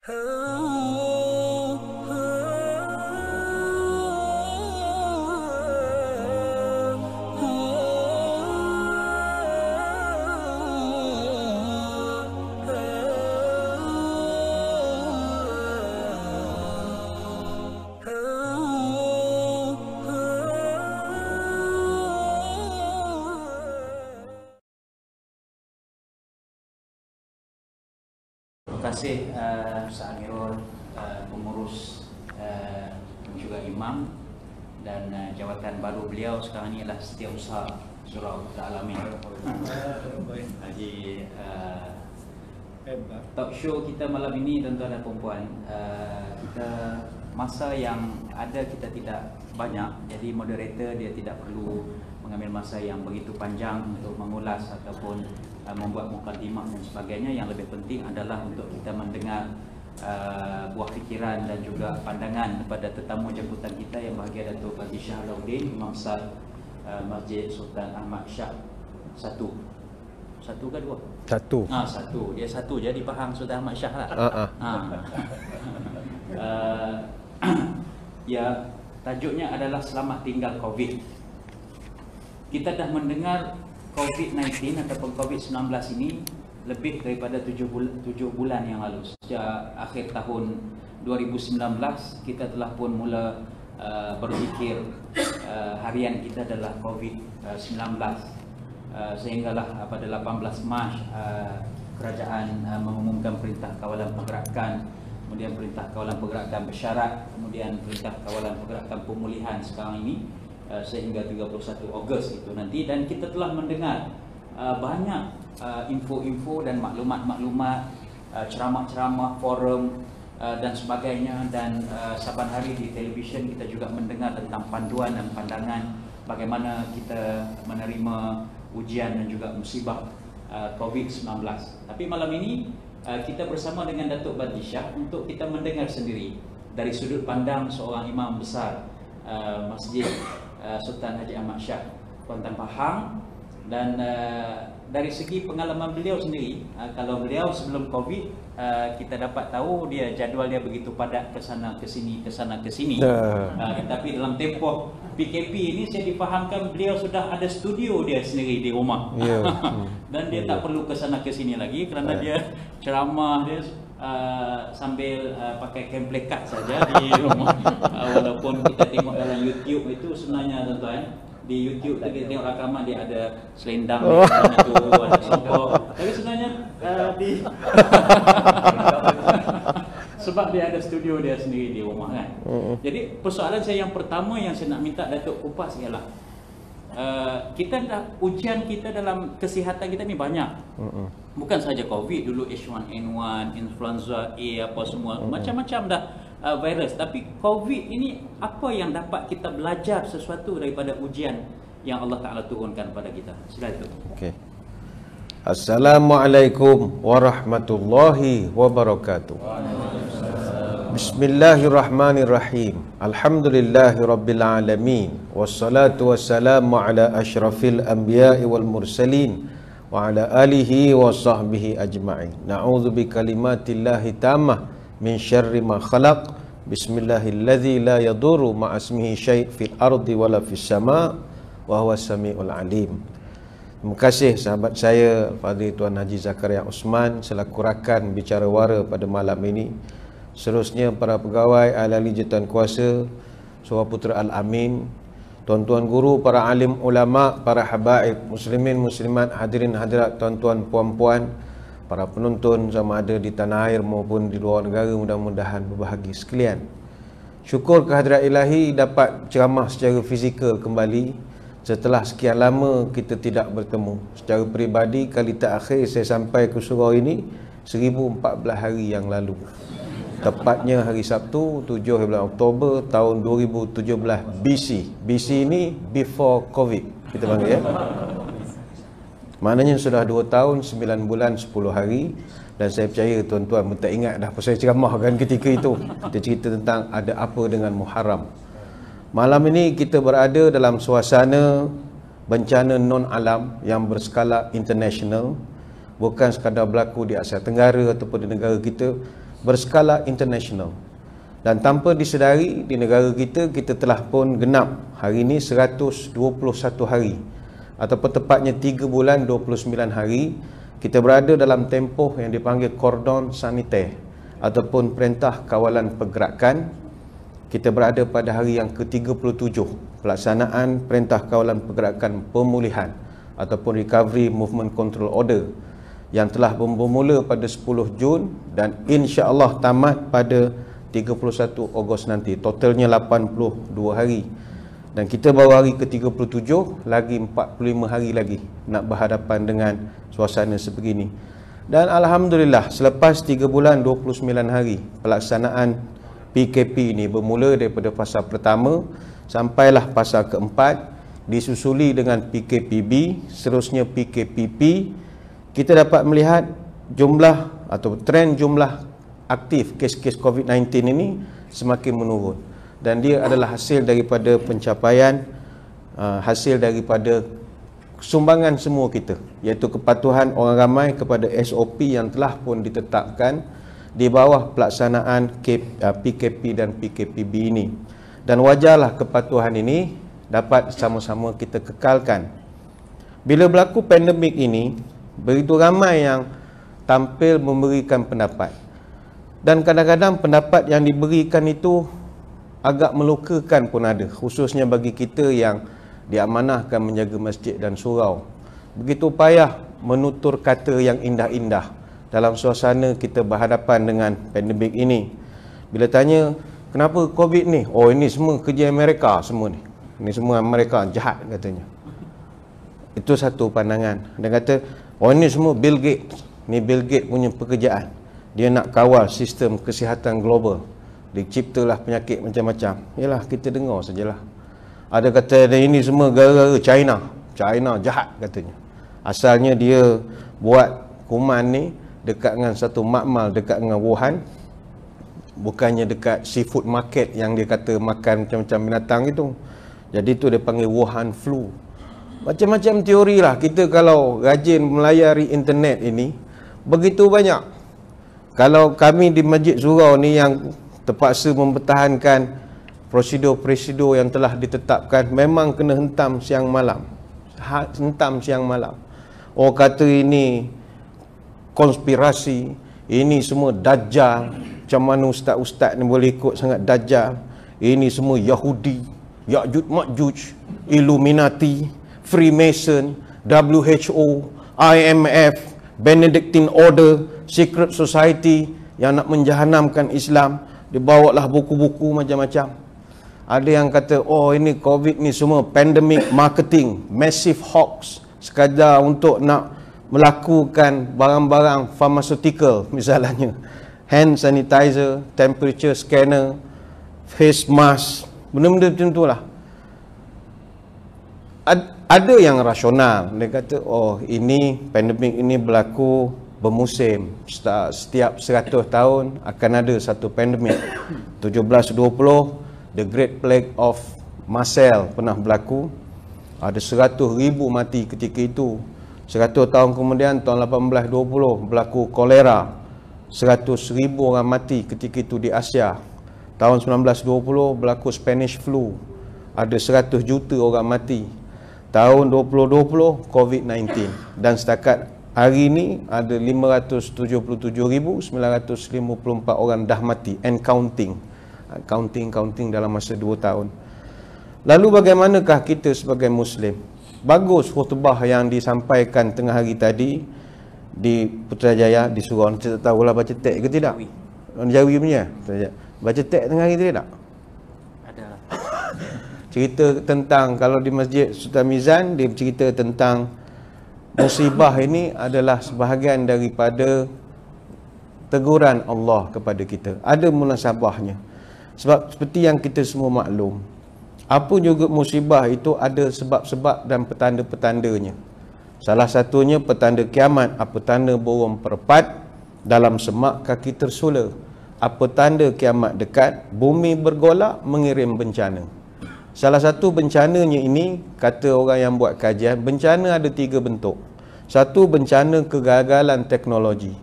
Terima kasih Ustaz Amirul, pengurus juga imam, dan jawatan baru beliau sekarang ini adalah Setiausaha Surau Al-Alamin. Haji talk show kita malam ini, tuan-tuan dan puan-puan, kita masa yang ada kita tidak banyak, jadi moderator dia tidak perlu mengambil masa yang begitu panjang untuk mengulas ataupun membuat mukadimah dan sebagainya. Yang lebih penting adalah untuk kita mendengar buah fikiran dan juga pandangan kepada tetamu jemputan kita yang bahagia, Datuk Haji Shah Alauddin, Imam Besar Masjid Sultan Ahmad Shah. Satu ke dua? Satu. Satu. Dia satu, jadi faham Sultan Ahmad Shah lah. Ya, tajuknya adalah Selamat Tinggal Covid. Kita dah mendengar COVID-19 ataupun COVID-19 ini lebih daripada 7 bulan yang lalu. Sejak akhir tahun 2019 kita telah pun mula berzikir harian kita adalah COVID-19, sehinggalah pada 18 Mac kerajaan mengumumkan perintah kawalan pergerakan, kemudian perintah kawalan pergerakan bersyarat, kemudian perintah kawalan pergerakan pemulihan sekarang ini sehingga 31 Ogos itu nanti. Dan kita telah mendengar banyak info-info dan maklumat-maklumat, ceramah-ceramah, forum dan sebagainya. Dan saban hari di televisyen kita juga mendengar tentang panduan dan pandangan bagaimana kita menerima ujian dan juga musibah COVID-19. Tapi malam ini kita bersama dengan Datuk Haji Shah untuk kita mendengar sendiri dari sudut pandang seorang imam besar Masjid Sultan Haji Ahmad Shah, Tuan Tan Pahang. Dan dari segi pengalaman beliau sendiri, kalau beliau sebelum Covid, kita dapat tahu dia jadual dia begitu padat ke sana ke sini, ke sana ke sini. Tapi dalam tempoh PKP ini saya difahamkan beliau sudah ada studio dia sendiri di rumah. Dan dia tak perlu ke sana ke sini lagi kerana dia ceramah dia sambil pakai kemple-kat saja di rumah. Walaupun kita tengok dalam YouTube itu sebenarnya, tuan-tuan, di YouTube kita tengok rakaman dia ada selendang itu, ada songkok. Tapi sebenarnya sebab dia ada studio dia sendiri di rumah kan. Jadi persoalan saya yang pertama yang saya nak minta Datuk kupas ialah kita dah, ujian kita dalam kesihatan kita ni banyak. Bukan saja Covid, dulu H1N1, influenza A, apa semua, macam-macam dah virus. Tapi Covid ini apa yang dapat kita belajar sesuatu daripada ujian yang Allah Ta'ala turunkan pada kita? Sila itu. Okay. Assalamualaikum warahmatullahi wabarakatuh. Bismillahirrahmanirrahim. Alhamdulillahirabbil alamin. Wassalatu wassalamu ala asyrafil anbiya'i wal mursalin wa ala alihi wa sahbihi ajma'in. Na'udzu bikalimatillahi tammah min syarri ma khalaq. Bismillahilladzi la yadurru ma'asmihi syai' fil ardi wala fis sama' wa huwas samiul alim. Terima kasih sahabat saya Fadil Tuan Haji Zakaria Osman selaku rakan bicara wara pada malam ini. Seterusnya para pegawai ahli jawatan kuasa, Surau Putra Al-Amin, tuan-tuan guru, para alim ulama, para habaib, muslimin muslimat, hadirin hadirat, tuan-tuan puan-puan, para penonton sama ada di tanah air maupun di luar negara, mudah-mudahan berbahagia sekalian. Syukur kehadirat ilahi dapat ceramah secara fizikal kembali setelah sekian lama kita tidak bertemu. Secara peribadi, kali terakhir saya sampai ke surau ini 1014 hari yang lalu. Tepatnya hari Sabtu 7 bulan Oktober tahun 2017 BC. BC ini before Covid kita panggil ya. Maknanya sudah 2 tahun 9 bulan 10 hari. Dan saya percaya tuan-tuan pun tak ingat dah pasal ceramah kan ketika itu. Kita cerita tentang ada apa dengan Muharram. Malam ini kita berada dalam suasana bencana non-alam yang berskala international. Bukan sekadar berlaku di Asia Tenggara ataupun di negara kita, berskala international. Dan tanpa disedari, di negara kita, kita telah pun genap hari ini 121 hari, ataupun tepatnya 3 bulan 29 hari, kita berada dalam tempoh yang dipanggil kordon saniter, ataupun perintah kawalan pergerakan. Kita berada pada hari yang ke-37 pelaksanaan perintah kawalan pergerakan pemulihan, ataupun Recovery Movement Control Order, yang telah bermula pada 10 Jun dan insya-Allah tamat pada 31 Ogos nanti. Totalnya 82 hari. Dan kita baru hari ke-37, lagi 45 hari lagi nak berhadapan dengan suasana sebegini. Dan alhamdulillah, selepas 3 bulan 29 hari pelaksanaan PKP ini bermula daripada fasa pertama sampailah fasa keempat, disusuli dengan PKPB, seterusnya PKPP, kita dapat melihat jumlah atau trend jumlah aktif kes-kes COVID-19 ini semakin menurun. Dan dia adalah hasil daripada pencapaian, hasil daripada sumbangan semua kita, iaitu kepatuhan orang ramai kepada SOP yang telah pun ditetapkan di bawah pelaksanaan PKP dan PKPB ini. Dan wajarlah kepatuhan ini dapat sama-sama kita kekalkan. Bila berlaku pandemik ini, begitu ramai yang tampil memberikan pendapat. Dan kadang-kadang pendapat yang diberikan itu agak melukakan pun ada, khususnya bagi kita yang diamanahkan menjaga masjid dan surau. Begitu payah menutur kata yang indah-indah dalam suasana kita berhadapan dengan pandemik ini. Bila tanya, kenapa COVID ni? Oh, ini semua kerja Amerika semua ni. Ini semua Amerika jahat katanya. Itu satu pandangan. Dia kata, oh ini semua Bill Gates. Ni Bill Gates punya pekerjaan. Dia nak kawal sistem kesihatan global. Diciptalah penyakit macam-macam. Yalah, kita dengar sajalah. Ada kata ini semua gara-gara China. China jahat katanya. Asalnya dia buat kuman ni dekat dengan satu makmal dekat dengan Wuhan. Bukannya dekat seafood market yang dia kata makan macam-macam binatang itu. Jadi tu dia panggil Wuhan flu. Macam-macam teori lah. Kita kalau rajin melayari internet ini, begitu banyak. Kalau kami di Masjid Surau ni yang terpaksa mempertahankan prosedur-prosedur yang telah ditetapkan, memang kena hentam siang malam. Hentam siang malam. Oh, kata ini konspirasi, ini semua Dajjal. Macam mana ustaz-ustaz ni boleh ikut sangat Dajjal. Ini semua Yahudi, Ya'juj Ma'juj, Illuminati, Freemason, WHO, IMF, Benedictine Order, Secret Society yang nak menjahanamkan Islam. Dibawalah buku-buku macam-macam. Ada yang kata, oh ini COVID ni semua pandemic marketing, massive hoax, sekadar untuk nak melakukan barang-barang pharmaceutical, misalnya hand sanitizer, temperature scanner, face mask, benda-benda macam tu lah. Ada yang rasional. Dia kata, oh ini pandemik ini berlaku bermusim. Setiap 100 tahun akan ada satu pandemik. 1720, The Great Plague of Marseille pernah berlaku. Ada 100,000 mati ketika itu. 100 tahun kemudian, tahun 1820, berlaku kolera. 100,000 orang mati ketika itu di Asia. Tahun 1920 berlaku Spanish flu. Ada 100 juta orang mati. Tahun 2020 COVID-19. Dan setakat hari ini ada 577,954 orang dah mati and counting. Counting dalam masa 2 tahun. Lalu bagaimanakah kita sebagai Muslim? Bagus khutbah yang disampaikan tengah hari tadi di Putrajaya, di surau. Saya tak tahulah baca teks ke tidak. Orang Jawi punya. Baca teks tengah hari tadi tak? Adalah. Cerita tentang, kalau di Masjid Sultan Mizan, dia bercerita tentang musibah ini adalah sebahagian daripada teguran Allah kepada kita. Ada munasabahnya. Sebab seperti yang kita semua maklum, apa juga musibah itu ada sebab-sebab dan petanda-petandanya. Salah satunya petanda kiamat. Apa tanda burung perpat dalam semak kaki tersula. Apa tanda kiamat dekat, bumi bergolak mengirim bencana. Salah satu bencananya ini, kata orang yang buat kajian, bencana ada 3 bentuk. Satu, bencana kegagalan teknologi.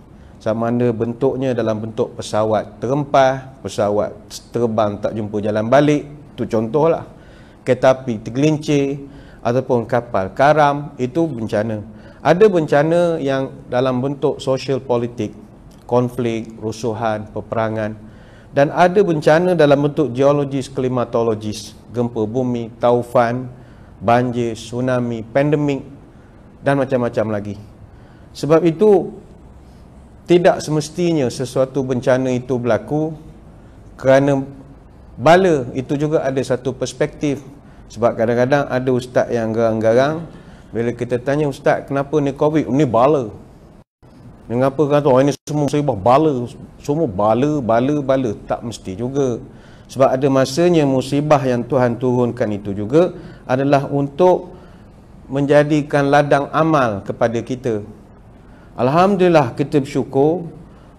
sama ada bentuknya dalam bentuk pesawat terempas, pesawat terbang tak jumpa jalan balik, itu contohlah. Kereta api tergelincir ataupun kapal karam, itu bencana. Ada bencana yang dalam bentuk sosial politik, konflik, rusuhan, peperangan, dan ada bencana dalam bentuk geologis, klimatologis, gempa bumi, taufan, banjir, tsunami, pandemik dan macam-macam lagi. Sebab itu tidak semestinya sesuatu bencana itu berlaku kerana bala. Itu juga ada satu perspektif. Sebab kadang-kadang ada ustaz yang garang-garang, bila kita tanya, ustaz kenapa ni COVID? Ni bala. Mengapa kata ini semua musibah bala? Semua bala. Tak mesti juga. Sebab ada masanya musibah yang Tuhan turunkan itu juga adalah untuk menjadikan ladang amal kepada kita. Alhamdulillah, kita bersyukur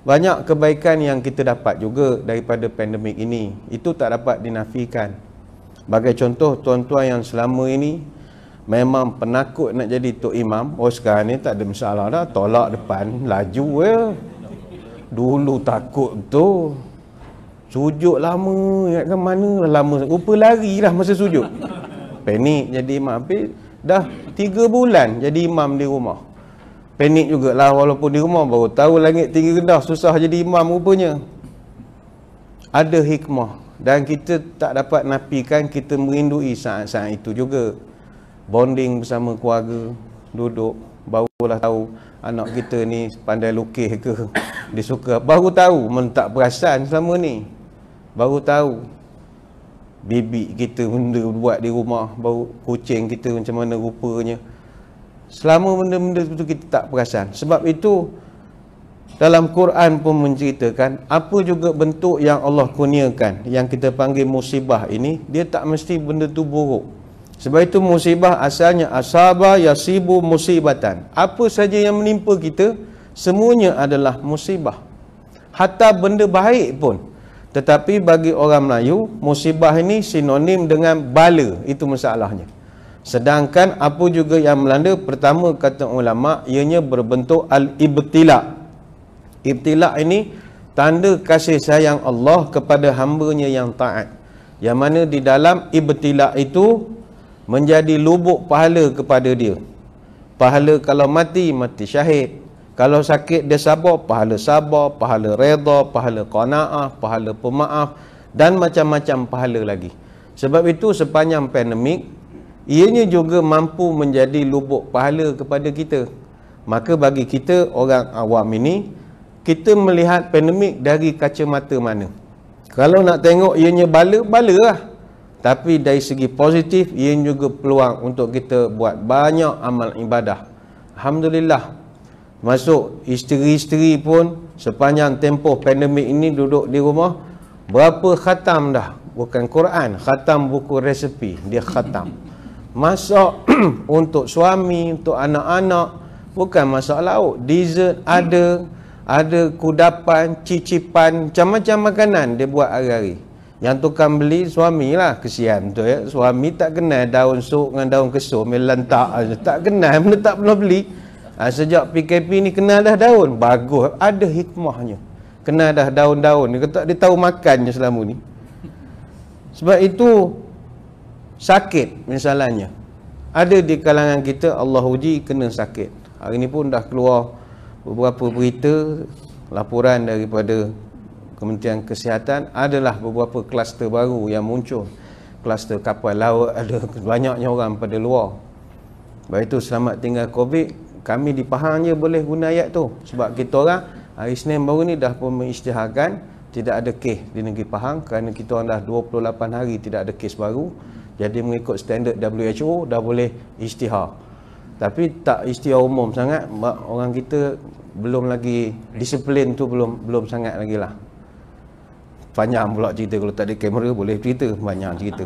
banyak kebaikan yang kita dapat juga daripada pandemik ini. Itu tak dapat dinafikan. Bagai contoh, tuan-tuan yang selama ini memang penakut nak jadi tok imam, sekarang ni tak ada masalah dah, tolak depan, laju ya. Dulu takut tu, sujud lama, ingatkan mana lama, rupa lari lah masa sujud. Panik jadi imam, tapi dah 3 bulan jadi imam di rumah. Panik jugalah, walaupun di rumah baru tahu langit tinggi rendah, susah jadi imam rupanya. Ada hikmah, dan kita tak dapat nafikan kita merindui saat-saat itu juga. Bonding bersama keluarga, duduk, barulah tahu anak kita ni pandai lukis ke, dia suka. Baru tahu, tak perasan selama ni. Baru tahu bibik kita benda buat di rumah, baru kucing kita macam mana rupanya. Selama benda-benda itu kita tak perasan. Sebab itu dalam Quran pun menceritakan apa juga bentuk yang Allah kurniakan, yang kita panggil musibah ini, dia tak mesti benda tu buruk. Sebab itu musibah asalnya asaba yasibu musibatan. Apa saja yang menimpa kita, semuanya adalah musibah. Hatta benda baik pun. Tetapi bagi orang Melayu, musibah ini sinonim dengan bala. Itu masalahnya. Sedangkan apa juga yang melanda, pertama kata ulama, ianya berbentuk al-ibtila. Ibtila ini tanda kasih sayang Allah kepada hamba-Nya yang taat. Yang mana di dalam ibtila itu menjadi lubuk pahala kepada dia. Pahala kalau mati, mati syahid. Kalau sakit dia sabar, pahala redha, pahala qanaah, pahala pemaaf dan macam-macam pahala lagi. Sebab itu sepanjang pandemik, ianya juga mampu menjadi lubuk pahala kepada kita. Maka bagi kita orang awam ini, kita melihat pandemik dari kacamata mana? Kalau nak tengok ianya bala lah. Tapi dari segi positif, ianya juga peluang untuk kita buat banyak amal ibadah. Alhamdulillah. Masuk isteri-isteri pun sepanjang tempoh pandemik ini duduk di rumah, berapa khatam dah? Bukan Quran, khatam buku resepi, dia khatam. Masak untuk suami, untuk anak-anak, bukan masak lauk, dessert ada kudapan, cicipan, macam-macam makanan dia buat hari-hari. Yang tukang beli suami lah, kesian tu ya. Suami tak kenal daun sok dengan daun kesum, melantak aja, tak kenal, benda tak pernah beli. Sejak PKP ni kenal dah daun, bagus, ada hikmahnya. Kenal dah daun-daun, dia tahu makannya selama ni. Sebab itu sakit misalnya, ada di kalangan kita Allah uji kena sakit. Hari ni pun dah keluar beberapa berita, laporan daripada Kementerian Kesihatan, adalah beberapa kluster baru yang muncul. Kluster kapal laut, ada banyaknya orang pada luar. Sebab itu selamat tinggal COVID, kami di Pahang je boleh guna ayat tu. Sebab kita orang hari Isnin baru ni dah pun mengisytiharkan tidak ada kes di negeri Pahang, kerana kita orang dah 28 hari tidak ada kes baru. Jadi mengikut standard WHO dah boleh isytihar. Tapi tak isytihar umum sangat, orang kita belum lagi disiplin tu, belum sangat lagi lah. Panjang pula cerita, kalau tak ada kamera boleh cerita banyak cerita.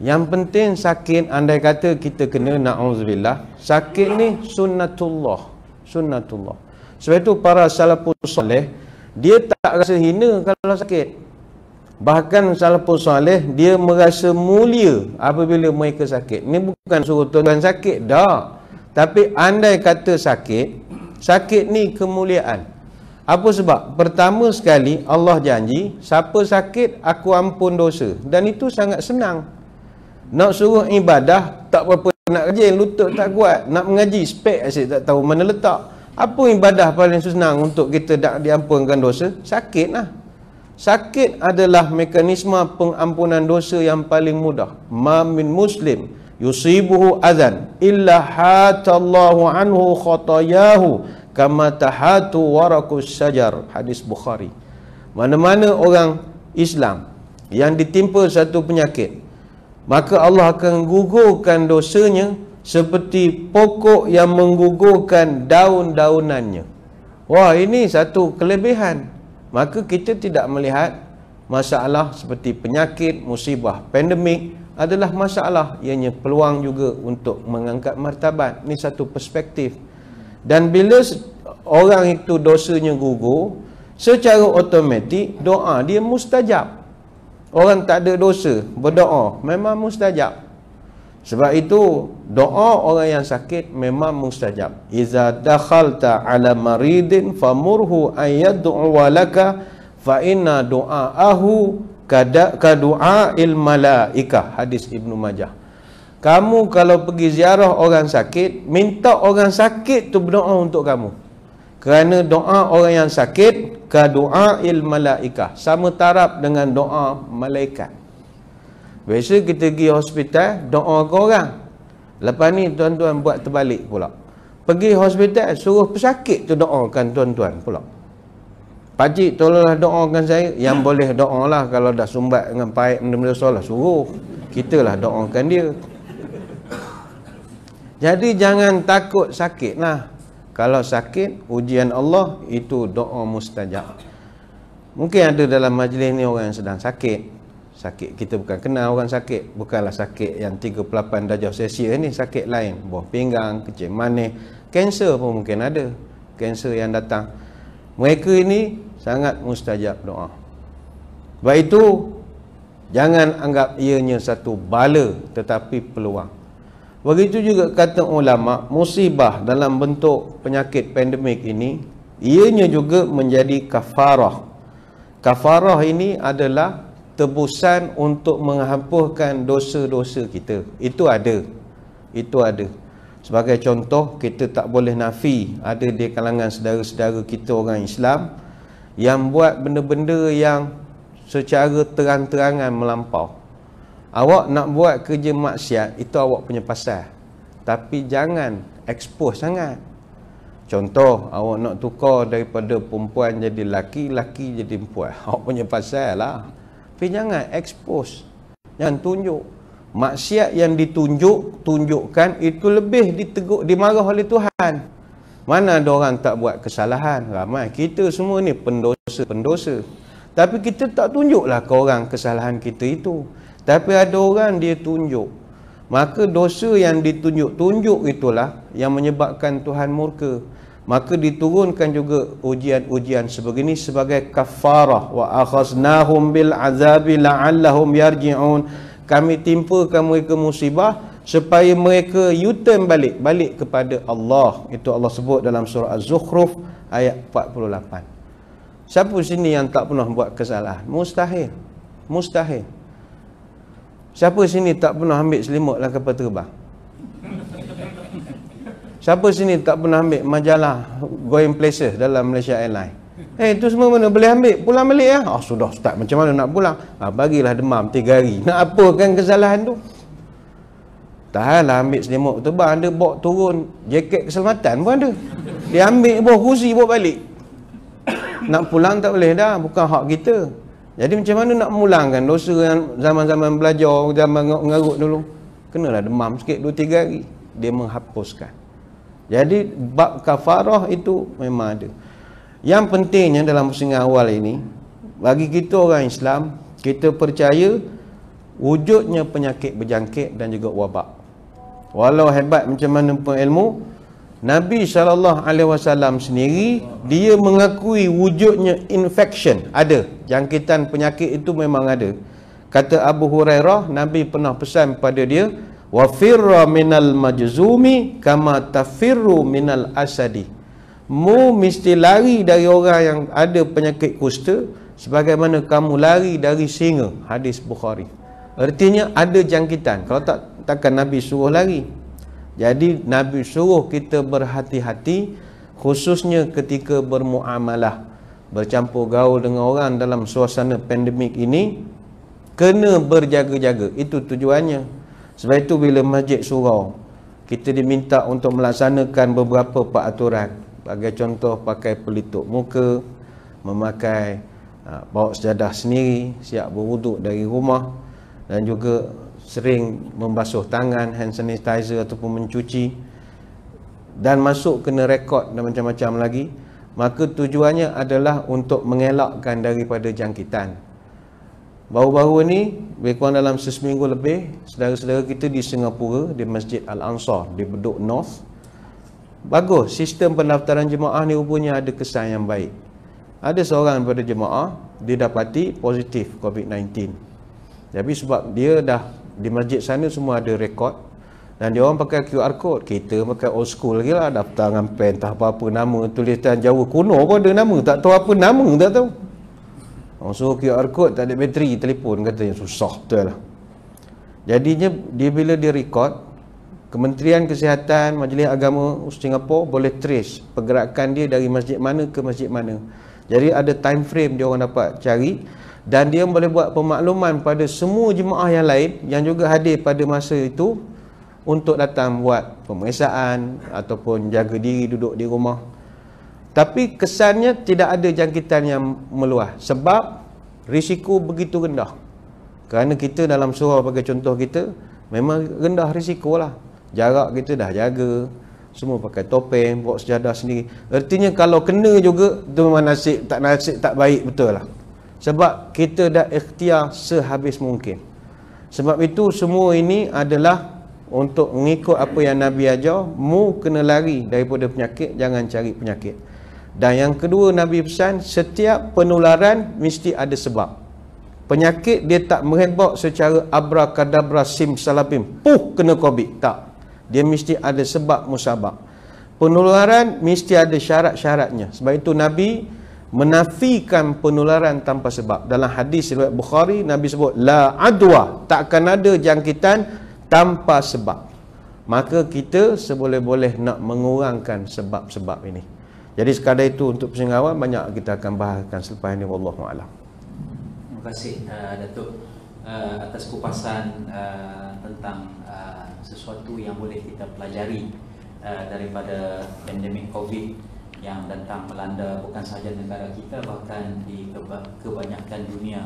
Yang penting sakit, andai kata kita kena, na'udzubillah, sakit ni sunnatullah. Sebab itu para salafus soleh, dia tak rasa hina kalau sakit. Bahkan salafus soleh, dia merasa mulia apabila mereka sakit. Ni bukan suruh tuan sakit, dah. Tapi andai kata sakit, Sakit ni kemuliaan. Apa sebab? Pertama sekali Allah janji, siapa sakit aku ampun dosa. Dan itu sangat senang. Nak suruh ibadah tak berapa nak rajin, lutut tak kuat. Nak mengaji spek asyik tak tahu mana letak. Apa ibadah paling senang untuk kita nak diampunkan dosa? Sakit lah. Sakit adalah mekanisme pengampunan dosa yang paling mudah. Ma min muslim yusibuhu adhan illa hatallahu anhu khatayahu kama tahatu warakus syajar. Hadis Bukhari. Mana-mana orang Islam yang ditimpa satu penyakit, maka Allah akan gugurkan dosanya seperti pokok yang menggugurkan daun-daunannya. Wah, ini satu kelebihan. Maka kita tidak melihat masalah seperti penyakit, musibah, pandemik adalah masalah. Ianya peluang juga untuk mengangkat martabat. Ini satu perspektif. Dan bila orang itu dosanya gugur, secara automatik doa dia mustajab. Orang tak ada dosa berdoa memang mustajab. Sebab itu doa orang yang sakit memang mustajab. Iza dakhalta ala maridin famurhu ayyad'u walaka fa inna du'aahu ka du'ail malaikah. Hadis Ibnu Majah. Kamu kalau pergi ziarah orang sakit, minta orang sakit tu berdoa untuk kamu. Kerana doa orang yang sakit ka du'ail malaikah, sama taraf dengan doa malaikat. Biasa kita pergi hospital, doa ke orang. Lepas ni tuan-tuan buat terbalik pula. Pergi hospital, suruh pesakit tu doakan tuan-tuan pula. Pakcik tolonglah doakan saya. Yang boleh doa lah, kalau dah sumbat dengan paip benda-benda solah, suruh. Kita lah doakan dia. Jadi jangan takut sakit lah. Kalau sakit, ujian Allah, itu doa mustajab. Mungkin ada dalam majlis ni orang yang sedang sakit. Sakit kita bukan kenal orang sakit. Bukanlah sakit yang 38 darjah Celsius ni. Sakit lain. Buah pinggang, kecil manis. Kanser pun mungkin ada. Kanser yang datang. Mereka ini sangat mustajab doa. Sebab itu, jangan anggap ianya satu bala, tetapi peluang. Begitu juga kata ulama, musibah dalam bentuk penyakit pandemik ini, ianya juga menjadi kafarah. Kafarah ini adalah tebusan untuk menghapuskan dosa-dosa kita. Itu ada. Itu ada. Sebagai contoh, kita tak boleh nafi ada di kalangan saudara-saudara kita orang Islam yang buat benda-benda yang secara terang-terangan melampau. Awak nak buat kerja maksiat, itu awak punya pasal. Tapi jangan expose sangat. Contoh, awak nak tukar daripada perempuan jadi laki, laki jadi perempuan. Awak punya pasal lah. Tapi jangan expose. Jangan tunjuk. Maksiat yang tunjukkan itu lebih ditegur, dimarah oleh Tuhan. Mana ada orang tak buat kesalahan? Ramai. Kita semua ni pendosa. Tapi kita tak tunjuklah ke orang kesalahan kita itu. Tapi ada orang dia tunjuk. Maka dosa yang ditunjuk itulah yang menyebabkan Tuhan murka. Maka diturunkan juga ujian-ujian sebegini sebagai kafarah. Wa akhaznahum bil azabi la'allahum yarji'un. Kami timpakan mereka musibah supaya mereka U-turn balik kepada Allah. Itu Allah sebut dalam surah Az-Zukhruf ayat 48. Siapa sini yang tak pernah buat kesalahan? Mustahil. Mustahil. Siapa sini tak pernah ambil selimut dalam kapal terbang? Siapa sini tak pernah ambil majalah Going Places dalam Malaysia Airlines? Itu semua mana boleh ambil? Pulang balik ya? Sudah Ustaz, macam mana nak pulang? Bagilah demam 3 hari. Nak apakan kesalahan tu? Tahanlah ambil selimut terbang. Ada bawa turun jaket keselamatan pun ada. Dia ambil bawah kursi bawa balik. Nak pulang tak boleh dah. Bukan hak kita. Jadi macam mana nak memulangkan dosa yang zaman-zaman belajar, zaman ngarut dulu? Kenalah demam sikit 2-3 hari. Dia menghapuskan. Jadi bab kafarah itu memang ada. Yang pentingnya dalam pusingan awal ini, bagi kita orang Islam, kita percaya wujudnya penyakit berjangkit dan juga wabak. Walau hebat macam mana pun ilmu, Nabi SAW sendiri, dia mengakui wujudnya infection. Ada. Jangkitan penyakit itu memang ada. Kata Abu Hurairah, Nabi pernah pesan pada dia, wa firra minal majzumi kama tafirru minal asadi. Mu mesti lari dari orang yang ada penyakit kusta sebagaimana kamu lari dari singa. Hadis Bukhari. Artinya ada jangkitan. Kalau takkan Nabi suruh lari. Jadi Nabi suruh kita berhati-hati, khususnya ketika bermuamalah, bercampur gaul dengan orang dalam suasana pandemik ini, kena berjaga-jaga. Itu tujuannya. Sebab itu bila masjid surau, kita diminta untuk melaksanakan beberapa peraturan. Bagi contoh, pakai pelitup muka, memakai bawa sejadah sendiri, siap berwuduk dari rumah, dan juga sering membasuh tangan, hand sanitizer ataupun mencuci, dan masuk kena rekod dan macam-macam lagi. Maka tujuannya adalah untuk mengelakkan daripada jangkitan. Baru-baru ni, lebih kurang dalam seminggu lebih, saudara-saudara kita di Singapura, di Masjid Al-Ansar di Bedok North, bagus, sistem pendaftaran jemaah ni rupanya ada kesan yang baik. Ada seorang daripada jemaah didapati positif COVID-19. Tapi sebab dia dah di masjid sana semua ada rekod, dan dia orang pakai QR code, kita pakai old school lagi lah, daftar dengan pen, tak apa-apa nama, tulisan Jawa kuno pun ada nama, tak tahu apa nama, tak tahu. Orang suruh QR code, tak ada bateri telefon, katanya susah betul lah. Jadinya dia bila dia rekod, Kementerian Kesihatan, Majlis Agama Singapura boleh trace pergerakan dia dari masjid mana ke masjid mana. Jadi ada time frame dia orang dapat cari, dan dia boleh buat pemakluman pada semua jemaah yang lain yang juga hadir pada masa itu untuk datang buat pemeriksaan ataupun jaga diri duduk di rumah. Tapi kesannya tidak ada jangkitan yang meluas sebab risiko begitu rendah. Kerana kita dalam surau bagi contoh kita memang rendah risiko lah. Jarak kita dah jaga, semua pakai topeng, bawa sejadah sendiri. Artinya kalau kena juga, tu memang nasib tak baik betul lah. Sebab kita dah ikhtiar sehabis mungkin. Sebab itu semua ini adalah untuk mengikut apa yang Nabi ajar. Mu kena lari daripada penyakit, jangan cari penyakit. Dan yang kedua Nabi pesan, setiap penularan mesti ada sebab. Penyakit dia tak merebak secara abrakadabra simsalabim, kena COVID. Tak. Dia mesti ada sebab musabab. Penularan mesti ada syarat-syaratnya. Sebab itu Nabi menafikan penularan tanpa sebab. Dalam hadis riwayat Bukhari, Nabi sebut la adwa, takkan ada jangkitan tanpa sebab. Maka kita seboleh-boleh nak mengurangkan sebab-sebab ini. Jadi sekadar itu untuk pendengar awam, banyak kita akan bahaskan selepas ini, wallahu a'lam. Terima kasih Datuk atas kupasan tentang sesuatu yang boleh kita pelajari daripada pandemik COVID yang datang melanda bukan sahaja negara kita, bahkan di kebanyakan dunia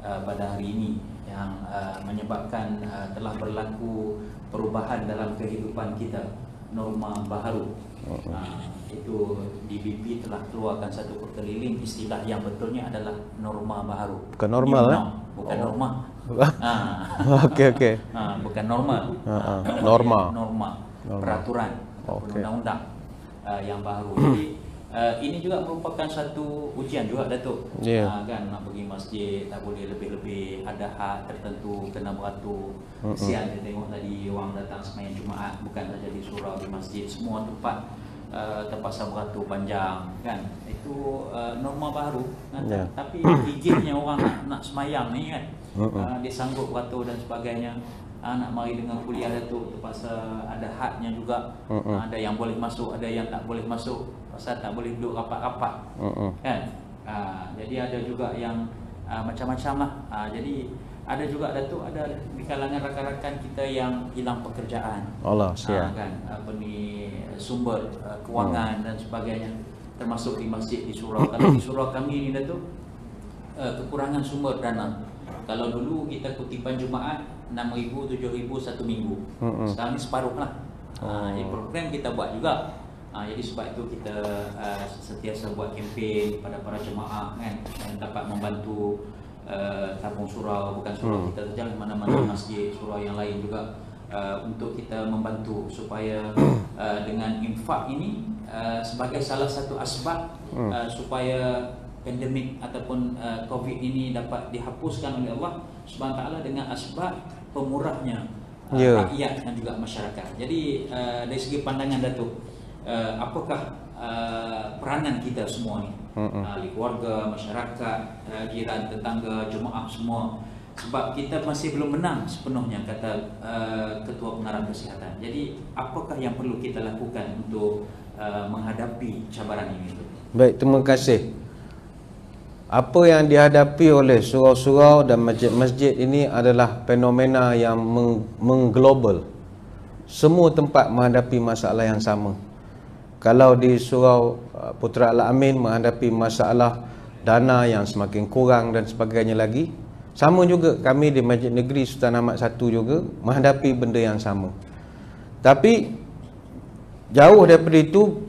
pada hari ini, yang menyebabkan telah berlaku perubahan dalam kehidupan kita, norma baharu. Itu DBP telah keluarkan satu perkeliling, istilah yang betulnya adalah norma baharu. Bukan normal, bukan norma. Okey. Bukan normal. Norma. Peraturan, undang-undang yang baru. Jadi ini juga merupakan satu ujian juga, Datuk. Kan nak pergi masjid tak boleh lebih-lebih, ada hak tertentu, kena beratur. Kesian dia tengok tadi orang datang sembahyang Jumaat, bukan saja di surau, di masjid, semua tempat terpaksa beratur panjang, kan. Itu norma baru, kan? Tapi hijinnya orang nak sembahyang ni, kan. Dia sanggup beratur dan sebagainya. Nak mari dengan kuliah Datuk, terpaksa ada hadnya juga. Ada yang boleh masuk, ada yang tak boleh masuk, pasal tak boleh duduk rapat-rapat, kan. Jadi ada juga yang macam-macam lah. Jadi ada juga Datuk, ada di kalangan rakan-rakan kita yang hilang pekerjaan. Allah kan, sumber kewangan dan sebagainya, termasuk di masjid, di surau. Kalau di surau kami ni Datuk, kekurangan sumber dana. Kalau dulu kita kutipan Jumaat 6,000, 7,000 satu minggu. Sekarang ni separuh lah. Program kita buat juga. Jadi sebab itu kita sentiasa buat kempen pada para jemaah, kan, yang dapat membantu tabung surau, bukan surau kita saja, mana-mana masjid, surau yang lain juga, untuk kita membantu supaya dengan infak ini sebagai salah satu asbab supaya pandemik ataupun COVID ini dapat dihapuskan oleh Allah Subhanahu Wa Taala dengan asbab pemurahnya rakyat dan juga masyarakat. Jadi dari segi pandangan Datuk, apakah peranan kita semua ni, ahli keluarga, masyarakat, jiran, tetangga, jemaah semua. Sebab kita masih belum menang sepenuhnya, kata Ketua Pengarah Kesihatan. Jadi apakah yang perlu kita lakukan untuk menghadapi cabaran ini? Baik, terima kasih. Apa yang dihadapi oleh surau-surau dan masjid-masjid ini adalah fenomena yang mengglobal. Semua tempat menghadapi masalah yang sama. Kalau di surau Putra Al-Amin menghadapi masalah dana yang semakin kurang dan sebagainya lagi, sama juga kami di Masjid Negeri Sultan Ahmad I juga menghadapi benda yang sama. Tapi jauh daripada itu,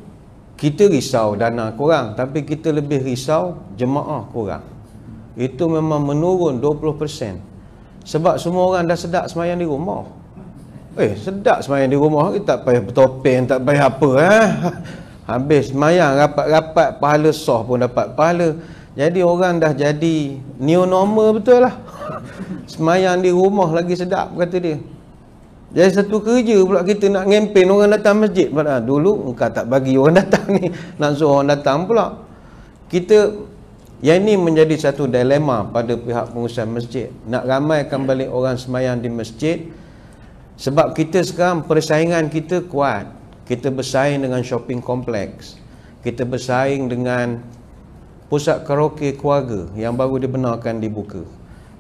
kita risau dana kurang, tapi kita lebih risau jemaah kurang. Itu memang menurun 20%. Sebab semua orang dah sedap sembahyang di rumah. Sedap sembahyang di rumah, tak payah bertopeng, tak payah apa. Habis sembahyang, rapat-rapat, pahala sah pun dapat pahala. Jadi orang dah jadi new normal betul lah. Sembahyang di rumah lagi sedap, kata dia. Jadi satu kerja pula kita nak ngempen orang datang masjid. Dulu engkau tak bagi orang datang ni, nak suruh orang datang pula. Yang ini menjadi satu dilema pada pihak pengurusan masjid. Nak ramaikan balik orang sembahyang di masjid. Sebab kita sekarang persaingan kita kuat. Kita bersaing dengan shopping kompleks. Kita bersaing dengan pusat karaoke keluarga yang baru dibenarkan dibuka.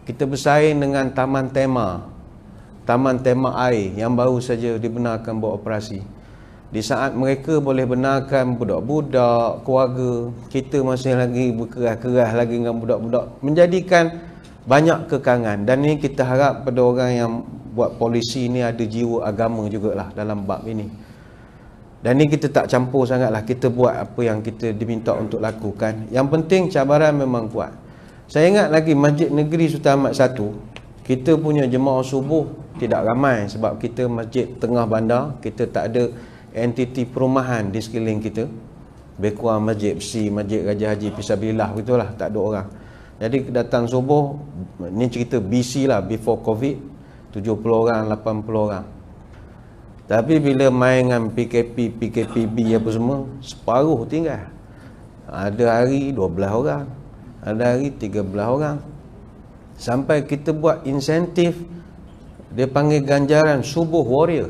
Kita bersaing dengan taman tema air yang baru saja dibenarkan beroperasi. Di saat mereka boleh benarkan budak-budak, keluarga, kita masih lagi berkerah-kerah lagi dengan budak-budak, menjadikan banyak kekangan. Dan ini kita harap pada orang yang buat polisi ni ada jiwa agama jugalah dalam bab ini. Dan ini kita tak campur sangatlah, kita buat apa yang kita diminta untuk lakukan. Yang penting cabaran memang kuat. Saya ingat lagi Masjid Negeri Sultan Ahmad I, kita punya jemaah subuh tidak ramai sebab kita masjid tengah bandar, kita tak ada entiti perumahan di sekeliling kita. Bekua Masjid Besi, Masjid Raja Haji Fisabilillah, begitulah, tak ada orang. Jadi datang subuh, ni cerita BC lah, before COVID, 70 orang, 80 orang. Tapi bila main dengan PKP, PKPB apa semua, separuh tinggal. Ada hari 12 orang, ada hari 13 orang. Sampai kita buat insentif, dia panggil ganjaran Subuh Warrior.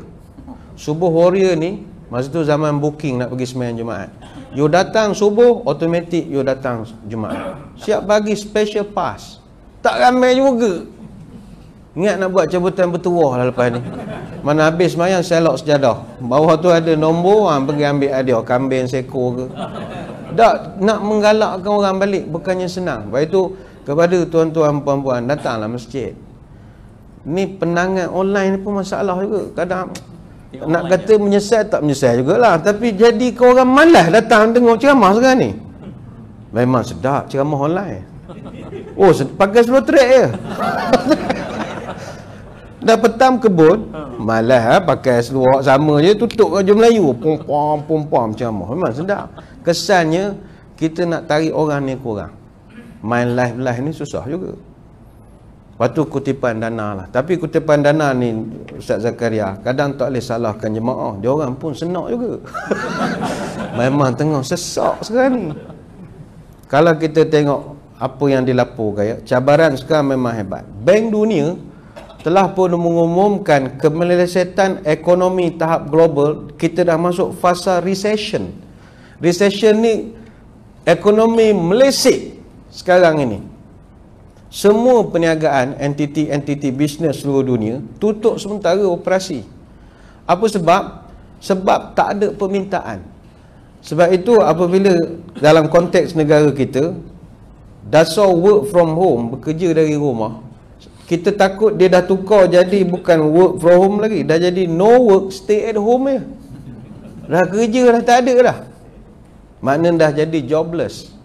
Subuh Warrior ni, masa tu zaman booking nak pergi sembahyang Jumaat. You datang subuh, automatik you datang Jumaat. Siap bagi special pass. Tak ramai juga. Ingat nak buat cabutan bertuah lah lepas ni. Mana habis sembahyang, selok sejadah. Bawah tu ada nombor, pergi ambil hadiah, kambing sekor ke. Tak, nak menggalakkan orang balik bukannya senang. Lepas itu, kepada tuan-tuan puan-puan, datanglah masjid. Ni penangan online ni pun masalah juga. Kadang nak kata menyesal, tak menyesal jugalah. Tapi jadi kau orang malas datang tengok ceramah sekarang ni. Memang sedap ceramah online. Oh, pakai slow track je. Dah petam kebun, malas pakai seluar sama je, tutup baju Melayu, pom-pom ceramah. Memang sedap. Kesannya kita nak tarik orang ni kurang. Main live ni susah juga. Lepas tu kutipan dana lah. Tapi kutipan dana ni Ustaz Zakaria, kadang tak boleh salahkan jemaah. Dia orang pun senak juga. Memang tengah sesak sekarang ni. Kalau kita tengok apa yang dilaporkan, cabaran sekarang memang hebat. Bank Dunia telah pun mengumumkan kemelesetan ekonomi tahap global. Kita dah masuk fasa recession. Recession ni ekonomi meleset sekarang ini. Semua perniagaan, entiti-entiti bisnes seluruh dunia tutup sementara operasi. Apa sebab? Sebab tak ada permintaan. Sebab itu apabila dalam konteks negara kita, dasar work from home, bekerja dari rumah, kita takut dia dah tukar jadi bukan work from home lagi, dah jadi no work, stay at home je. Dah kerja dah tak ada dah. Maknanya dah jadi jobless.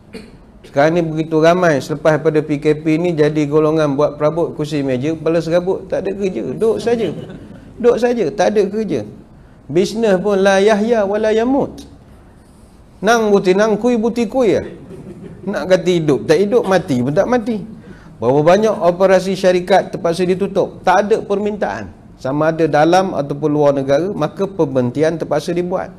Sekarang ni begitu ramai selepas pada PKP ni jadi golongan buat perabot kursi meja, kepala serabut, tak ada kerja, duduk saja. Duduk saja, tak ada kerja. Bisnes pun la yahya wala yamut. Nang buti nang kui buti kui ya. Nak kata hidup, tak hidup, mati pun tak mati. Berapa banyak operasi syarikat terpaksa ditutup, tak ada permintaan. Sama ada dalam ataupun luar negara, maka pemberhentian terpaksa dibuat.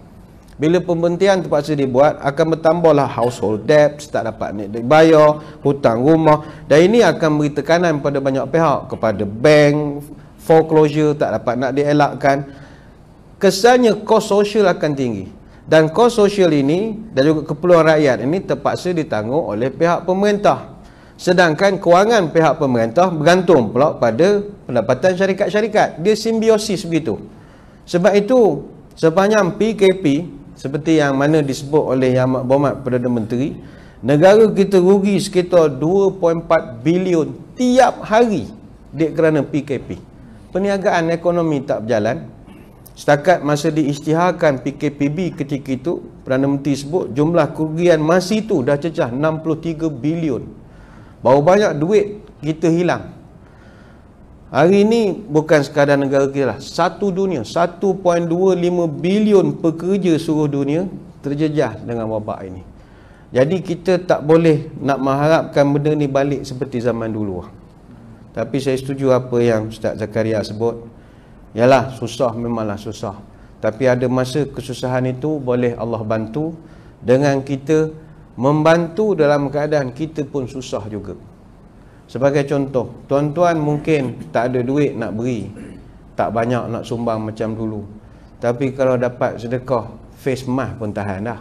Bila pembentian terpaksa dibuat, akan bertambahlah household debt, tak dapat nak dibayar, hutang rumah, dan ini akan beri tekanan pada banyak pihak, kepada bank, foreclosure tak dapat nak dielakkan. Kesannya kos sosial akan tinggi, dan kos sosial ini dan juga keperluan rakyat ini terpaksa ditanggung oleh pihak pemerintah. Sedangkan kewangan pihak pemerintah bergantung pula pada pendapatan syarikat-syarikat. Dia simbiosis begitu. Sebab itu sepanjang PKP seperti yang mana disebut oleh Yang Amat Berhormat Perdana Menteri, negara kita rugi sekitar 2.4 bilion tiap hari kerana PKP. Perniagaan ekonomi tak berjalan. Setakat masa diisytiharkan PKPB ketika itu, Perdana Menteri sebut jumlah kerugian masa itu dah cecah 63 bilion. Baru banyak duit kita hilang. Hari ini bukan sekadar negara kita lah, satu dunia, 1.25 bilion pekerja seluruh dunia terjejah dengan wabak ini. Jadi kita tak boleh nak mengharapkan benda ni balik seperti zaman dulu. Tapi saya setuju apa yang Ustaz Zakaria sebut. Yalah, susah memanglah susah. Tapi ada masa kesusahan itu boleh Allah bantu dengan kita membantu dalam keadaan kita pun susah juga. Sebagai contoh, tuan-tuan mungkin tak ada duit nak beri, tak banyak nak sumbang macam dulu. Tapi kalau dapat sedekah face mask pun tahan dah.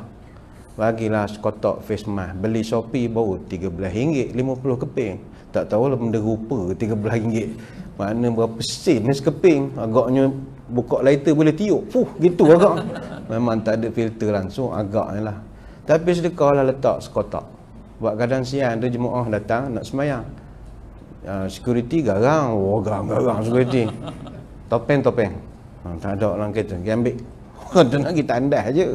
Bagilah sekotak face mask. Beli Shopee baru RM13, 50 keping. Tak tahulah benda rupa RM13. Mana berapa sen sekeping. Agaknya buka lighter boleh tiup. Gitu agak. Memang tak ada filter langsung, agaknya lah. Tapi sedekahlah letak sekotak. Buat kadang siang ada jemaah datang nak semayang. Security garang, garang security. Topeng. Tak ada orang kereta, dia ambil. Dia nak pergi tandas je.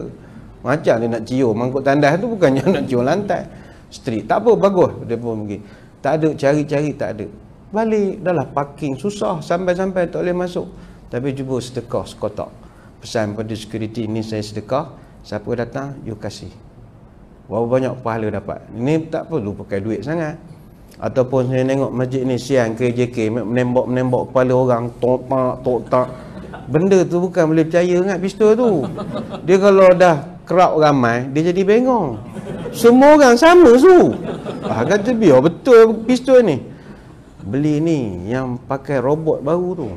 Macam dia nak cium mangkuk tandas tu, bukannya nak cium lantai. Street, tak apa, bagus. Dia pun pergi. Tak ada, cari-cari tak ada. Balik, dah lah parking susah, sampai-sampai tak boleh masuk. Tapi cuba sedekah sekotak. Pesan pada security, ni saya sedekah, siapa datang, you kasih. Berapa banyak pahala dapat. Ini tak perlu pakai duit sangat. Ataupun saya tengok masjid ni siang KJK menembak kepala orang, tok-tak. Benda tu bukan boleh percaya sangat pistol tu. Dia kalau dah crowd ramai, dia jadi bengong. Semua orang sama tu. Kata biar betul pistol ni. Beli ni yang pakai robot baru tu.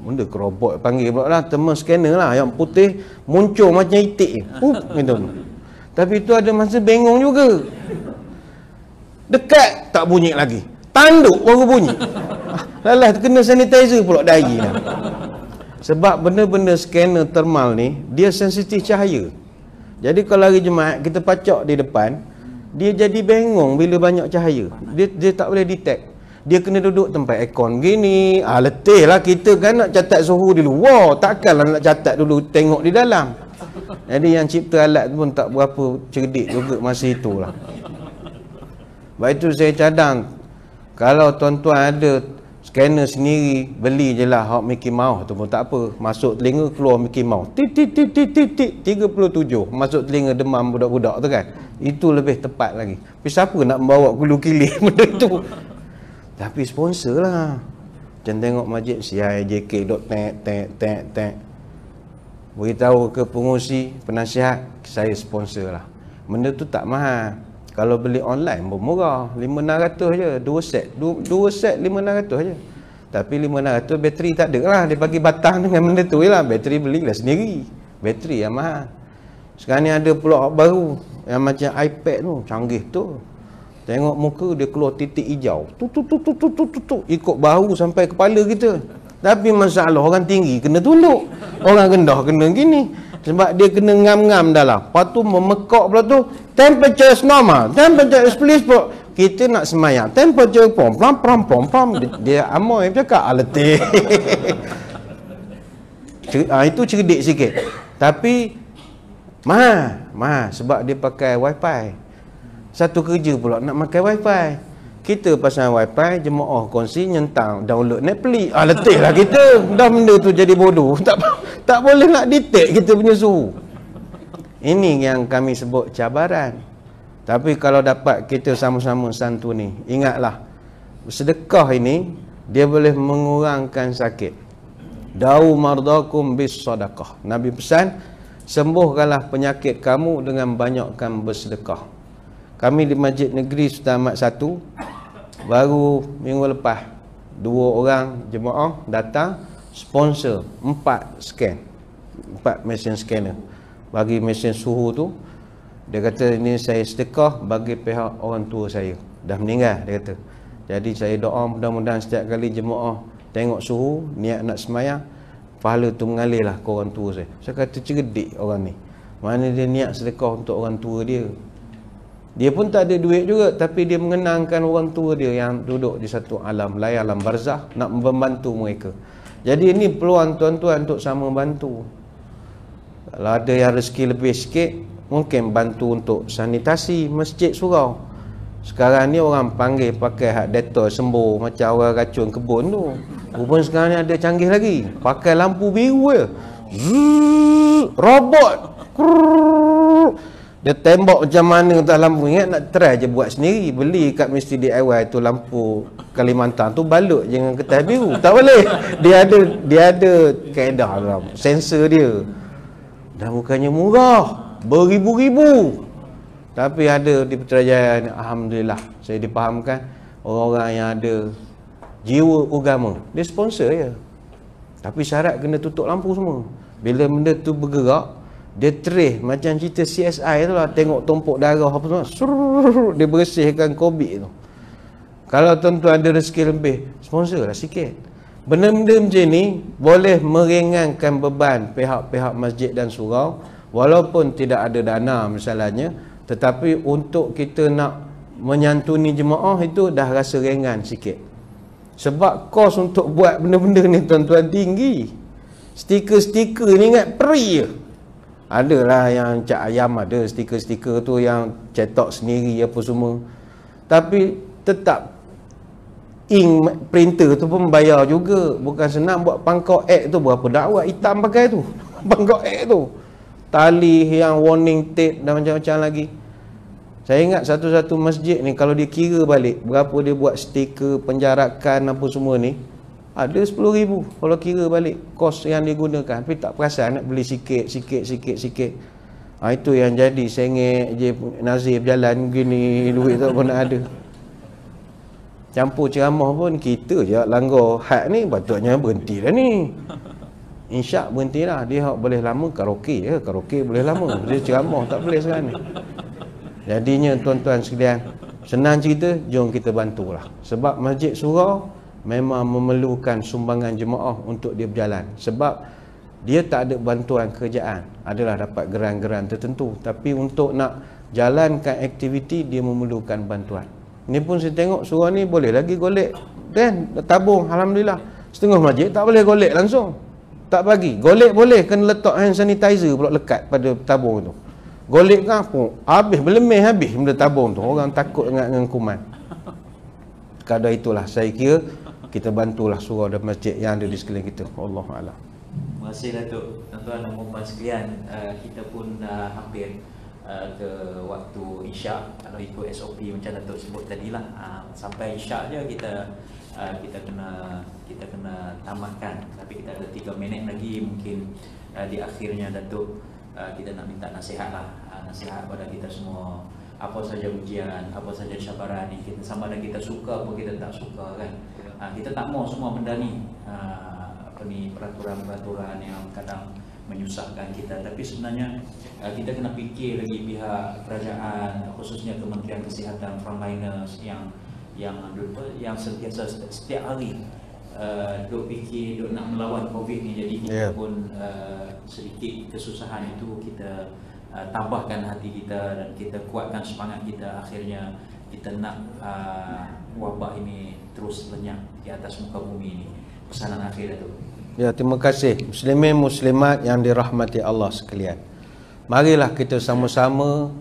Benda ke robot panggil pula lah, thermal scanner lah, yang putih muncul macam itik gitu. Tapi tu ada masa bengong juga. Dekat tak bunyi lagi, tanduk baru bunyi. Lalah kena sanitizer pula dari lah. Sebab benda-benda scanner thermal ni dia sensitif cahaya. Jadi kalau hari Jumaat kita pacak di depan, dia jadi bengong bila banyak cahaya. Dia tak boleh detect. Dia kena duduk tempat aircon gini. Letih lah, kita kan nak catat suhu di luar, takkanlah nak catat dulu tengok di dalam. Jadi yang cipta alat pun tak berapa cerdik juga masa itulah. Sebab itu saya cadang, kalau tuan-tuan ada scanner sendiri, beli je lah hak Mickey Mouse tu pun tak apa. Masuk telinga, keluar Mickey Mouse. Tik 37. Masuk telinga demam budak-budak tu kan. Itu lebih tepat lagi. Tapi siapa nak membawa gulu kilir benda tu? Tapi sponsor lah. Macam tengok masjid CIJK tek. Beritahu ke pengurusi, penasihat, saya sponsor lah. Benda tu tak mahal. Kalau beli online pun murah, 500-600 je, 2 set 500-600 je. Tapi 500 bateri tak ada lah, dia bagi batang dengan benda tu je lah. Bateri belilah sendiri, bateri yang mahal. Sekarang ni ada pula baru yang macam iPad tu, canggih tu. Tengok muka dia keluar titik hijau, ikut bahu sampai kepala kita. Tapi masalah orang tinggi kena tunduk, orang rendah kena gini. Sebab dia kena ngam-ngam dalam. Lepas tu memekak pula tu, temperature is normal, temperature is please pula. Kita nak semayang, temperature pom. Dia amoy bercakap, letih. Itu cerdik sikit. Tapi mahal sebab dia pakai wifi. Satu kerja pula nak pakai wifi. Kita pasang wifi, jemaah kongsi nyentang download Netflix. Letih lah kita. Dah benda tu jadi bodoh. Tak boleh nak detect kita punya suhu. Ini yang kami sebut cabaran. Tapi kalau dapat kita sama-sama santuni, ingatlah, sedekah ini dia boleh mengurangkan sakit. Da'u mardakum bis sadaqah. Nabi pesan, sembuhkanlah penyakit kamu dengan banyakkan bersedekah. Kami di Masjid Negeri Sultan Ahmad 1 baru minggu lepas 2 orang jemaah datang sponsor 4 mesin scanner, bagi mesin suhu tu. Dia kata ini saya sedekah bagi pihak orang tua saya, dah meninggal, dia kata. Jadi saya doa mudah-mudahan setiap kali jemaah tengok suhu, niat nak semayang, pahala tu mengalir lah ke orang tua saya. Saya kata cerdik orang ni, mana dia niat sedekah untuk orang tua dia. Dia pun tak ada duit juga, tapi dia mengenangkan orang tua dia yang duduk di satu alam lain, alam barzah, nak membantu mereka. Jadi ini peluang tuan-tuan untuk sama bantu. Kalau ada yang rezeki lebih sikit, mungkin bantu untuk sanitasi masjid surau. Sekarang ni orang panggil pakai hak Dettol sembuh macam orang racun kebun tu. Rupanya sekarang ni ada canggih lagi, pakai lampu biru je. Robot. Dia tembak macam mana atas lampu. Ingat nak try je buat sendiri. Beli kat mesti DIY tu lampu Kalimantan tu, balut je dengan kertas biru. Tak boleh. Dia ada kaedah dalam sensor dia. Dan bukannya murah, beribu-ribu. Tapi ada di Putrajaya ni, alhamdulillah, saya dipahamkan orang-orang yang ada jiwa agama, dia sponsor je. Tapi syarat kena tutup lampu semua. Bila benda tu bergerak, dia trace macam cerita CSI tu lah, tengok tumpuk darah apa semua, dia bersihkan COVID tu. Kalau tuan-tuan ada rezeki lebih, sponsor lah sikit. Benda-benda macam ni boleh meringankan beban pihak-pihak masjid dan surau, walaupun tidak ada dana misalnya, tetapi untuk kita nak menyantuni jemaah itu dah rasa ringan sikit. Sebab kos untuk buat benda-benda ni tuan-tuan tinggi. Stiker-stiker ni ingat free je. Adalah yang Cak Ayam ada stiker-stiker tu yang cetak sendiri apa semua. Tapi tetap ink printer tu pun bayar juga. Bukan senang buat pangkau X tu, berapa dakwah hitam pakai tu. Pangkau X tu. Tali yang warning tape dan macam-macam lagi. Saya ingat satu-satu masjid ni kalau dia kira balik berapa dia buat stiker, penjarakan apa semua ni, ada 10,000 kalau kira balik kos yang digunakan. Tapi tak perasan, nak beli sikit. Itu yang jadi sengit je Nazir berjalan gini, duit tak pun nak ada. Campur ceramah pun kita je langgar had ni, patutnya berhenti dah ni. Insya berhenti lah. Dia boleh lama karaoke je, karaoke boleh lama. Dia ceramah tak boleh sekarang ni. Jadinya tuan-tuan sekalian, senang cerita, jom kita bantulah. Sebab masjid surau memang memerlukan sumbangan jemaah untuk dia berjalan. Sebab dia tak ada bantuan kerjaan, adalah dapat geran-geran tertentu. Tapi untuk nak jalankan aktiviti, dia memerlukan bantuan. Ni pun saya tengok surau ni boleh lagi golek kan, tabung, alhamdulillah. Setengah masjid tak boleh golek langsung, tak bagi. Golek boleh, kena letak hand sanitizer pula lekat pada tabung tu. Golek kan pun habis, belemih habis benda tabung tu. Orang takut dengan kuman. Kadar itulah saya kira kita bantulah surau dan masjid yang ada di sekeliling kita. Allahuakbar. Terima kasih Datuk. Tuan-tuan dan puan sekalian, kita pun dah hampir ke waktu isyak. Kalau ikut SOP macam Datuk sebut tadilah, sampai isyak je kita kena tamatkan. Tapi kita ada 3 minit lagi, mungkin di akhirnya Datuk kita nak minta nasihat lah, nasihat pada kita semua. Apa saja ujian, apa saja cabaran ni, kita sama ada kita suka apa kita tak suka kan. Kita tak mau semua benda ni peraturan-peraturan yang kadang menyusahkan kita. Tapi sebenarnya kita kena fikir lagi pihak kerajaan, khususnya Kementerian Kesihatan, frontliners yang sentiasa setiap hari duk fikir, duk nak melawan COVID ni. Jadi kita pun sedikit kesusahan itu kita tambahkan hati kita dan kita kuatkan semangat kita. Akhirnya kita nak wabak ini terus lenyap di atas muka bumi ini. Pesanan akhir Datuk. Ya, terima kasih muslimin muslimat yang dirahmati Allah sekalian. Marilah kita sama-sama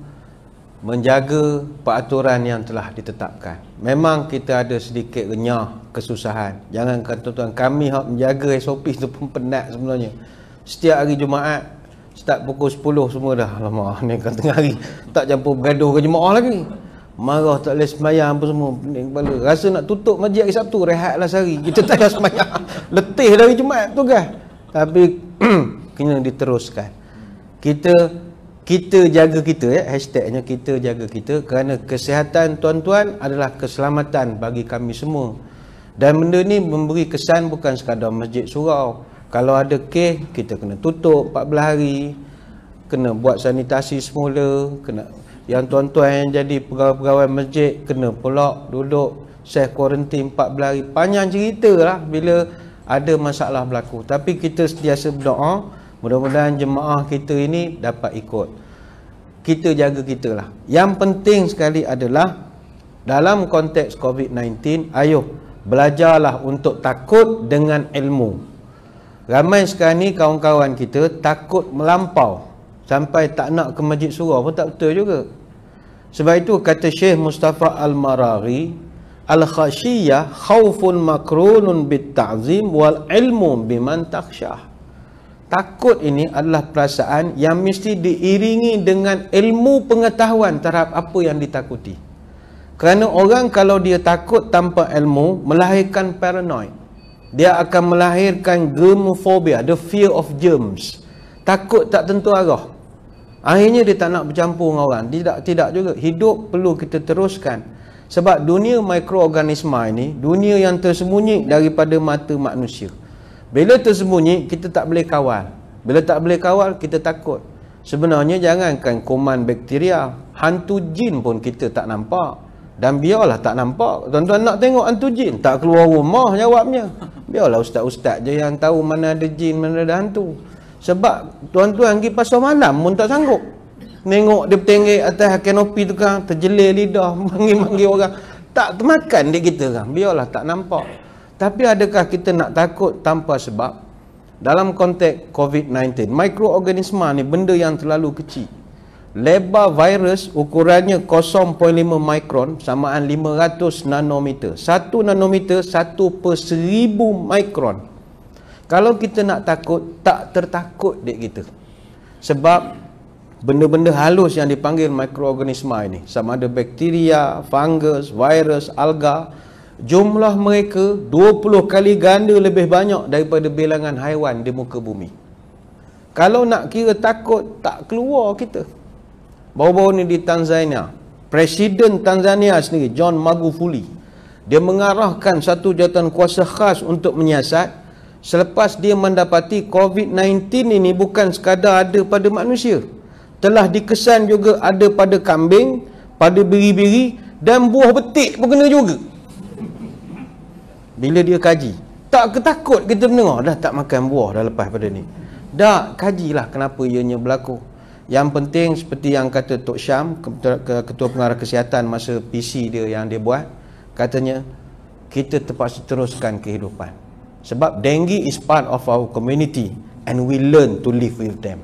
menjaga peraturan yang telah ditetapkan. Memang kita ada sedikit renyah, kesusahan. Jangankan tuan-tuan, kami hak menjaga SOP tu pun penat sebenarnya. Setiap hari Jumaat start pukul 10 semua dah. Alamak, ni kan tengah hari tak campur bergaduh ke jemaah lagi. Marah tak boleh semayang apa semua, pening kepala. Rasa nak tutup masjid hari Sabtu, rehatlah sehari. Kita tak payah semayang. Letih dari Jumaat tu kan. Tapi kena diteruskan. kita jaga kita ya, hashtagnya kita jaga kita, kerana kesihatan tuan-tuan adalah keselamatan bagi kami semua. Dan benda ni memberi kesan bukan sekadar masjid surau. Kalau ada kes, kita kena tutup 14 hari, kena buat sanitasi semula, kena yang tuan-tuan yang jadi pegawai masjid kena pula duduk self quarantine 14 hari. Panjang cerita lah bila ada masalah berlaku. Tapi kita sentiasa berdoa, mudah-mudahan jemaah kita ini dapat ikut. Kita jaga kita lah. Yang penting sekali adalah dalam konteks COVID-19, ayuh belajarlah untuk takut dengan ilmu. Ramai sekarang ni kawan-kawan kita takut melampau sampai tak nak ke masjid surau pun tak betul juga. Sebab itu kata Syekh Mustafa Al-Maraghi, al-khashiyah khawfun makrunun bit-ta'zim wal ilmu biman takhsyah. Takut ini adalah perasaan yang mesti diiringi dengan ilmu pengetahuan terhadap apa yang ditakuti. Kerana orang kalau dia takut tanpa ilmu, melahirkan paranoid. Dia akan melahirkan germophobia, the fear of germs. Takut tak tentu arah. Akhirnya dia tak nak bercampur dengan orang. Tidak juga. Hidup perlu kita teruskan. Sebab dunia mikroorganisma ini, dunia yang tersembunyi daripada mata manusia. Bila tersembunyi, kita tak boleh kawal. Bila tak boleh kawal, kita takut. Sebenarnya jangankan kuman bakteria, hantu jin pun kita tak nampak. Dan biarlah tak nampak. Tuan-tuan nak tengok hantu jin, tak keluar rumah jawabnya. Biarlah ustaz-ustaz je yang tahu mana ada jin, mana ada hantu. Sebab tuan-tuan pergi pasar malam pun tak sanggup. Tengok dia bertenggek atas kanopi tu kan, terjelir lidah, manggil-manggil orang. Tak termakan dia kita kan. Biarlah tak nampak. Tapi adakah kita nak takut tanpa sebab? Dalam konteks COVID-19, mikroorganisma ni benda yang terlalu kecil. Lebar virus ukurannya 0.5 mikron samaan 500 nanometer. 1 nanometer 1/1000 mikron. Kalau kita nak takut, tak tertakut dek kita. Sebab benda-benda halus yang dipanggil mikroorganisma ini, sama ada bakteria, fungus, virus, alga, jumlah mereka 20 kali ganda lebih banyak daripada bilangan haiwan di muka bumi. Kalau nak kira takut, tak keluar kita. Baru-baru ni di Tanzania, Presiden Tanzania sendiri, John Magufuli, dia mengarahkan satu jawatan kuasa khas untuk menyiasat selepas dia mendapati COVID-19 ini bukan sekadar ada pada manusia. Telah dikesan juga ada pada kambing, pada biri-biri, dan buah betik pun kena juga. Bila dia kaji, tak ketakut kita mendengar, dah tak makan buah dah lepas pada ni. Dah, kajilah kenapa ianya berlaku. Yang penting seperti yang kata Tok Syam, Ketua Pengarah Kesihatan masa PC dia yang dia buat, katanya kita terpaksa teruskan kehidupan. Sebab dengue is part of our community and we learn to live with them.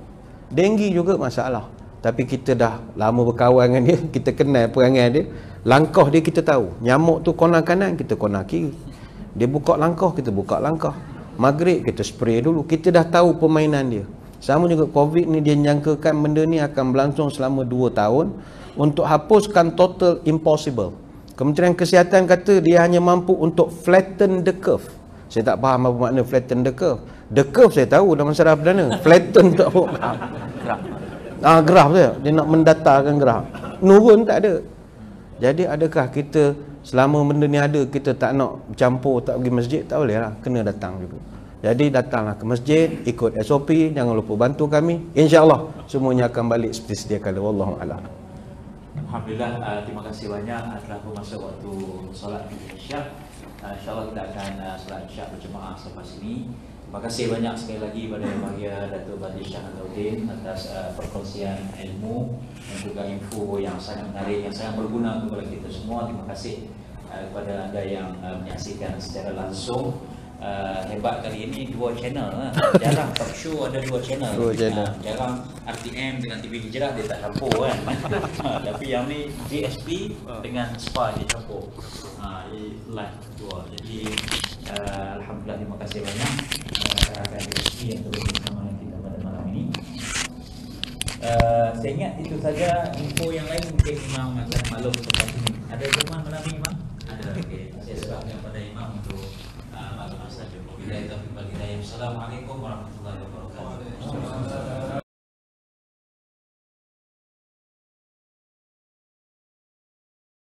Dengue juga masalah. Tapi kita dah lama berkawan dengan dia, kita kenal perangai dia. Langkah dia kita tahu. Nyamuk tu konar kanan, kita konar kiri. Dia buka langkah, kita buka langkah. Maghrib kita spray dulu. Kita dah tahu permainan dia. Sama juga COVID ni, dia menyangkakan benda ni akan berlangsung selama 2 tahun. Untuk hapuskan total impossible. Kementerian Kesihatan kata dia hanya mampu untuk flatten the curve. Saya tak faham apa makna flatten the curve. The curve saya tahu dalam saraf perdana. Flatten tak apa. Graf saja. Dia nak mendatarkan graf. Nurun tak ada. Jadi adakah kita selama benda ni ada, kita tak nak campur, tak pergi masjid? Tak boleh lah. Kena datang juga. Jadi datanglah ke masjid, ikut SOP, jangan lupa bantu kami. InsyaAllah semuanya akan balik seperti sedia kala. Wallahu'alam. Alhamdulillah, terima kasih banyak telah masuk waktu solat Isyak. InsyaAllah kita akan solat Isyak berjemaah selepas ini. Terima kasih banyak sekali lagi kepada Bahagia Datuk Badri Shah Alauddin atas perkongsian ilmu dan juga info yang sangat menarik, yang sangat berguna kepada kita semua. Terima kasih kepada anda yang menyaksikan secara langsung. Hebat kali ini 2 channel lah. Jarang talk show ada 2 channel. Jarang RTM dengan TV Hijrah dia tak campur kan. Tapi yang ni GSP dengan SPA dia campur. Live dua. Jadi alhamdulillah, terima kasih banyak rakan GSP yang terus bersama kita pada malam ini. Saya ingat itu saja. Info yang lain mungkin Imam akan maklum tempat ini. Ada firman malam ini, Imam? Ada. Okey. Saya serahkan kepada Imam untuk maklum saja. Wabillahi taufiq wal hidayah. Assalamualaikum warahmatullahi wabarakatuh.